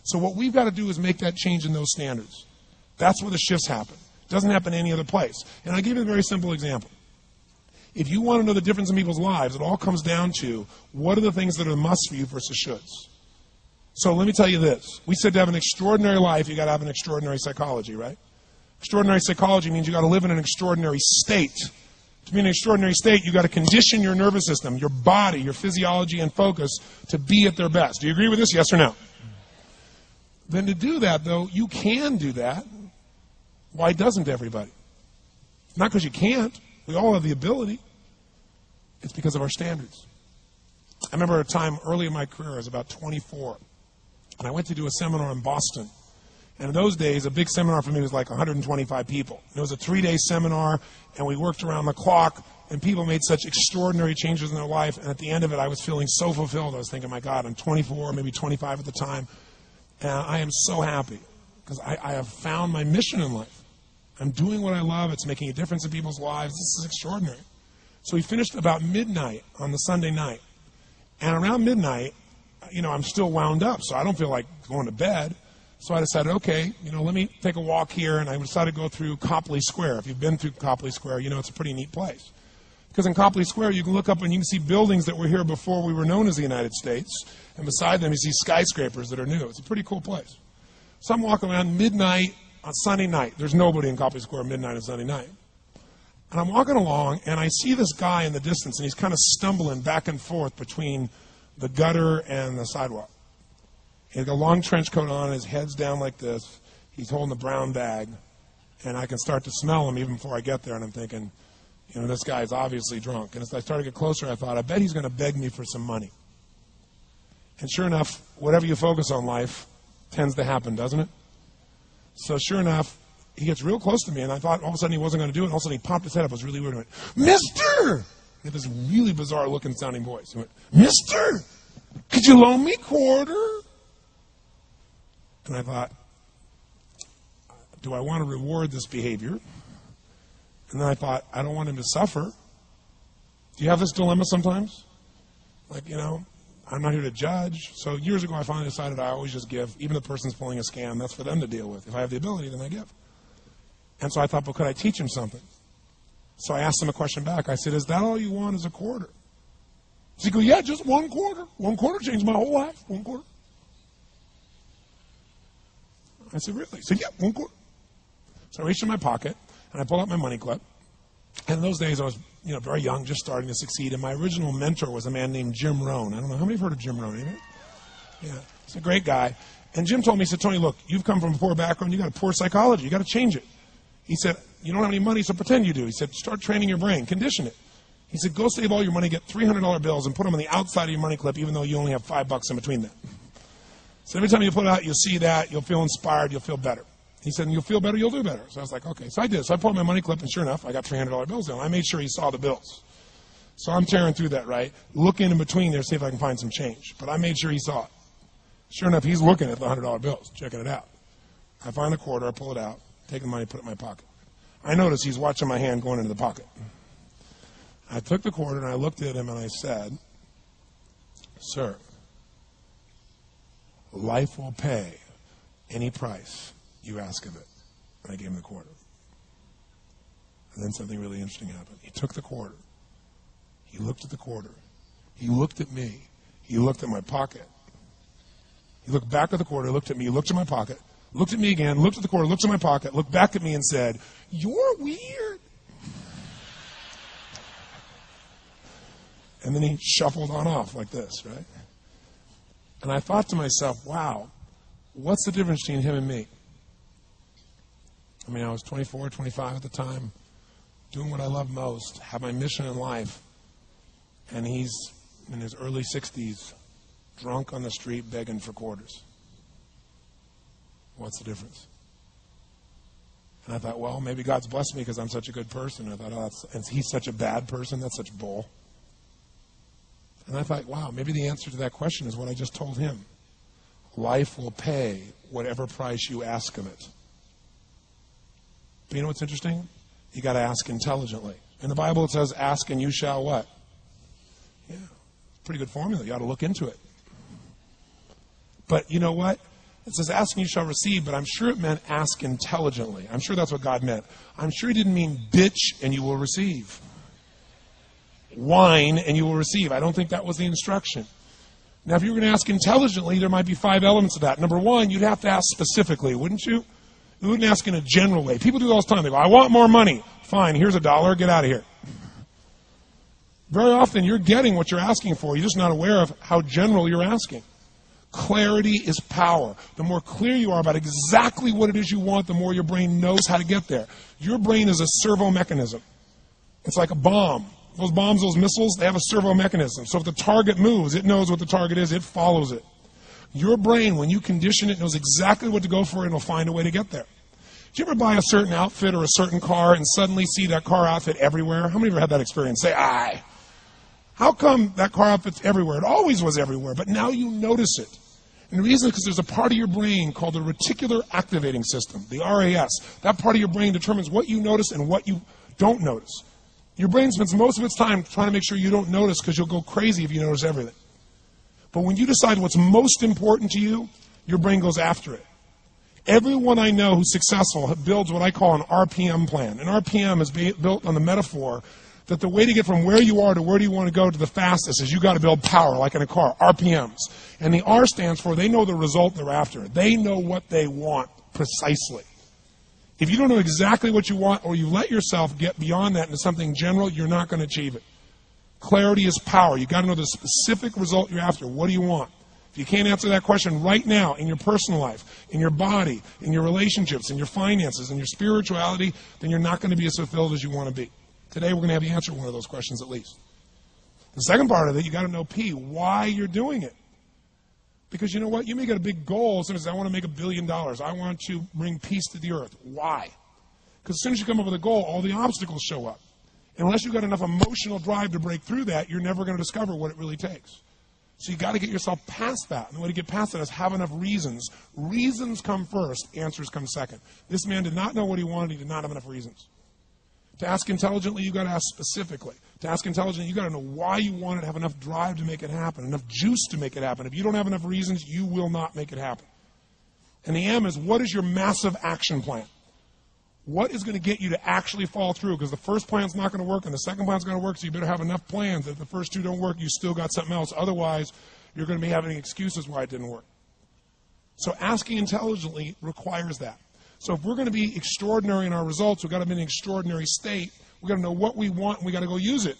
So what we've got to do is make that change in those standards. That's where the shifts happen. It doesn't happen any other place. And I'll give you a very simple example. If you want to know the difference in people's lives, it all comes down to what are the things that are musts for you versus shoulds. So let me tell you this. We said to have an extraordinary life, you got to have an extraordinary psychology, right? Extraordinary psychology means you got to live in an extraordinary state. To be in an extraordinary state, you got to condition your nervous system, your body, your physiology and focus to be at their best. Do you agree with this? Yes or no? Then to do that, though, you can do that. Why doesn't everybody? Not because you can't. We all have the ability. It's because of our standards. I remember a time early in my career, I was about 24, and I went to do a seminar in Boston. And in those days, a big seminar for me was like 125 people. It was a 3-day seminar, and we worked around the clock, and people made such extraordinary changes in their life. And at the end of it, I was feeling so fulfilled. I was thinking, my God, I'm 24, maybe 25 at the time. And I am so happy because I have found my mission in life. I'm doing what I love. It's making a difference in people's lives. This is extraordinary. So we finished about midnight on the Sunday night. And around midnight, I'm still wound up, so I don't feel like going to bed. So I decided, okay, let me take a walk here, and I decided to go through Copley Square. If you've been through Copley Square, it's a pretty neat place. Because in Copley Square, you can look up and you can see buildings that were here before we were known as the United States, and beside them you see skyscrapers that are new. It's a pretty cool place. So I'm walking around midnight on Sunday night. There's nobody in Copley Square midnight on Sunday night. And I'm walking along, and I see this guy in the distance, and he's kind of stumbling back and forth between the gutter and the sidewalk. He's got a long trench coat on, his head's down like this. He's holding a brown bag, and I can start to smell him even before I get there, and I'm thinking, this guy's obviously drunk. And as I started to get closer, I thought, I bet he's going to beg me for some money. And sure enough, whatever you focus on life tends to happen, doesn't it? So sure enough, he gets real close to me, and I thought all of a sudden he wasn't going to do it, and all of a sudden he popped his head up. It was really weird. He went, Mister! He had this really bizarre-looking sounding voice. He went, Mister, could you loan me a quarter? And I thought, do I want to reward this behavior? And then I thought, I don't want him to suffer. Do you have this dilemma sometimes? Like, I'm not here to judge. So years ago, I finally decided I always just give. Even if the person's pulling a scam, that's for them to deal with. If I have the ability, then I give. And so I thought, could I teach him something? So I asked him a question back. I said, is that all you want is a quarter? So he goes, yeah, just 1 quarter. 1 quarter changed my whole life. 1 quarter. I said, really? He said, yeah, 1 quarter. So I reached in my pocket, and I pulled out my money clip. And in those days, I was, very young, just starting to succeed. And my original mentor was a man named Jim Rohn. I don't know, how many have heard of Jim Rohn? Anybody? Yeah, he's a great guy. And Jim told me, he said, Tony, look, you've come from a poor background. You got a poor psychology. You got to change it. He said, you don't have any money, so pretend you do. He said, start training your brain. Condition it. He said, go save all your money, get $300 bills, and put them on the outside of your money clip, even though you only have $5 in between them. So every time you pull it out, you'll see that. You'll feel inspired. You'll feel better. He said, you'll feel better, you'll do better. So I was like, okay. So I did. So I pulled my money clip, and sure enough, I got $300 bills down. I made sure he saw the bills. So I'm tearing through that, right? Looking in between there to see if I can find some change. But I made sure he saw it. Sure enough, he's looking at the $100 bills, checking it out. I find the quarter, I pull it out, take the money, put it in my pocket. I notice he's watching my hand going into the pocket. I took the quarter, and I looked at him, and I said, sir, life will pay any price you ask of it. And I gave him the quarter. And then something really interesting happened. He took the quarter. He looked at the quarter. He looked at me. He looked at my pocket. He looked back at the quarter, looked at me, looked at my pocket, looked at me again, looked at the quarter, looked at my pocket, looked back at me and said, you're weird. And then he shuffled on off like this, right? And I thought to myself, wow, what's the difference between him and me? I mean, I was 24, 25 at the time, doing what I love most, have my mission in life, and he's in his early 60s, drunk on the street begging for quarters. What's the difference? And I thought, well, maybe God's blessed me because I'm such a good person. I thought, and he's such a bad person, that's such bull. And I thought, wow, maybe the answer to that question is what I just told him. Life will pay whatever price you ask of it. But you know what's interesting? You got to ask intelligently. In the Bible it says, ask and you shall what? Yeah, pretty good formula. You ought to look into it. But you know what? It says, ask and you shall receive, but I'm sure it meant ask intelligently. I'm sure that's what God meant. I'm sure he didn't mean bitch and you will receive. Whine and you will receive. I don't think that was the instruction. Now, if you were going to ask intelligently, there might be 5 elements of that. Number one, you'd have to ask specifically, wouldn't you? You wouldn't ask in a general way. People do it all the time. They go, I want more money. Fine, here's $1. Get out of here. Very often, you're getting what you're asking for. You're just not aware of how general you're asking. Clarity is power. The more clear you are about exactly what it is you want, the more your brain knows how to get there. Your brain is a servo mechanism. It's like a bomb. Those bombs, those missiles, they have a servo mechanism. So if the target moves, it knows what the target is. It follows it. Your brain, when you condition it, knows exactly what to go for and will find a way to get there. Did you ever buy a certain outfit or a certain car and suddenly see that car outfit everywhere? How many of you have had that experience? Say, aye. How come that car outfit's everywhere? It always was everywhere, but now you notice it. And the reason is because there's a part of your brain called the reticular activating system, the RAS. That part of your brain determines what you notice and what you don't notice. Your brain spends most of its time trying to make sure you don't notice because you'll go crazy if you notice everything. But when you decide what's most important to you, your brain goes after it. Everyone I know who's successful builds what I call an RPM plan. An RPM is built on the metaphor that the way to get from where you are to where do you want to go to the fastest is you got to build power, like in a car, RPMs. And the R stands for they know the result they're after. They know what they want precisely. If you don't know exactly what you want or you let yourself get beyond that into something general, you're not going to achieve it. Clarity is power. You've got to know the specific result you're after. What do you want? If you can't answer that question right now in your personal life, in your body, in your relationships, in your finances, in your spirituality, then you're not going to be as fulfilled as you want to be. Today we're going to have you answer one of those questions at least. The second part of it, you got to know P, why you're doing it. Because you know what? You may get a big goal. Someone says, I want to make $1 billion. I want to bring peace to the earth. Why? Because as soon as you come up with a goal, all the obstacles show up. Unless you've got enough emotional drive to break through that, you're never going to discover what it really takes. So you've got to get yourself past that. And the way to get past that is have enough reasons. Reasons come first. Answers come second. This man did not know what he wanted. He did not have enough reasons. To ask intelligently, you've got to ask specifically. To ask intelligently, you've got to know why you want it, have enough drive to make it happen, enough juice to make it happen. If you don't have enough reasons, you will not make it happen. And the M is, what is your massive action plan? What is going to get you to actually follow through? Because the first plan's not going to work and the second plan's going to work, so you better have enough plans that if the first two don't work, you still got something else. Otherwise, you're going to be having excuses why it didn't work. So asking intelligently requires that. So if we're going to be extraordinary in our results, we've got to be in an extraordinary state. We've got to know what we want, and we've got to go use it.